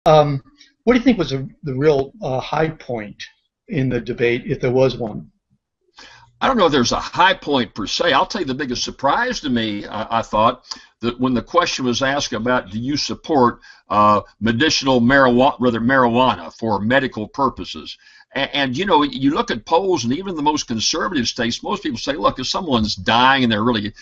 What do you think was the real high point in the debate, if there was one? I don't know if there's a high point per se. I'll tell you the biggest surprise to me, I thought, that when the question was asked about do you support medicinal marijuana for medical purposes, and you know, you look at polls, and even the most conservative states, most people say, look, if someone's dying and they're really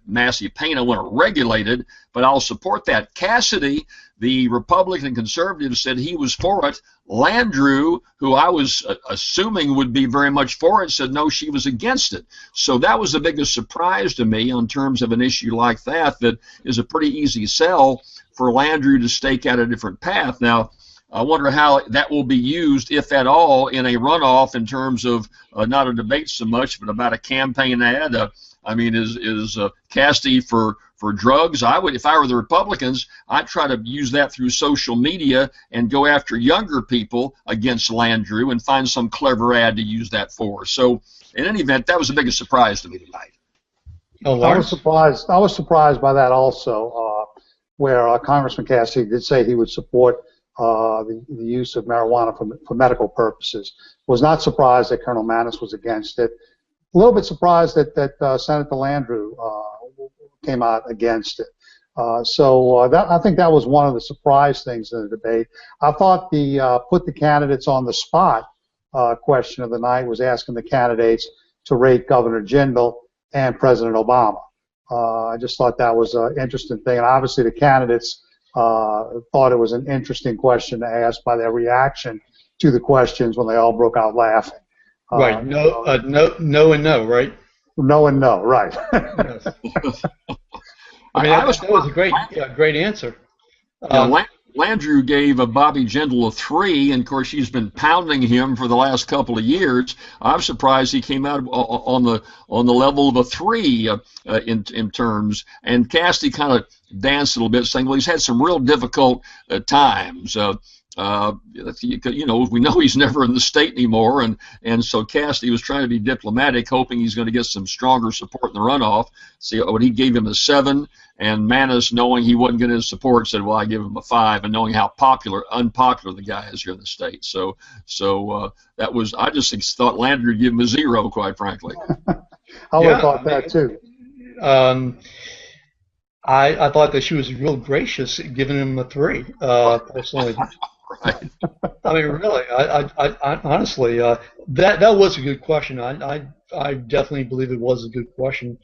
massive pain, I want to regulate it, but I'll support that. Cassidy, the Republican conservative, said he was for it. Landrieu, who I was assuming would be very much for it, said no, she was against it. So that was the biggest surprise to me in terms of an issue like that is a pretty easy sell for Landrieu to stake out a different path. Now, I wonder how that will be used, if at all, in a runoff in terms of not a debate so much, but about a campaign ad. I mean, is Cassidy for drugs? I would, if I were the Republicans, I'd try to use that through social media and go after younger people against Landrieu and find some clever ad to use that for. So, in any event, that was the biggest surprise to me tonight. Oh, I was surprised by that also, where Congressman Cassidy did say he would support the use of marijuana for medical purposes. Was not surprised that Colonel Maness was against it. A little bit surprised that Senator Landrieu came out against it. I think that was one of the surprise things in the debate. I thought the put the candidates on the spot question of the night was asking the candidates to rate Governor Jindal and President Obama. I just thought that was an interesting thing, and obviously the candidates thought it was an interesting question to ask by their reaction to the questions when they all broke out laughing. Right. No and no, right? No and no, right. Yes. I mean, that was a great answer. Landrieu gave Bobby Jindal a 3, and of course she's been pounding him for the last couple of years. I'm surprised he came out on the level of a 3 in terms. And Cassidy kind of danced a little bit, saying, "Well, he's had some real difficult times." You know, we know he's never in the state anymore, and so Cassidy was trying to be diplomatic, hoping he's going to get some stronger support in the runoff. See, when he gave him a 7, and Maness, knowing he wasn't getting his support, said, "Well, I give him a 5," and knowing how unpopular the guy is here in the state. So that was, I just thought Landrieu would give him a 0, quite frankly. I would have thought that too. I thought that she was real gracious, giving him a 3. Personally. Right. I mean, really, I honestly, that was a good question. I definitely believe it was a good question.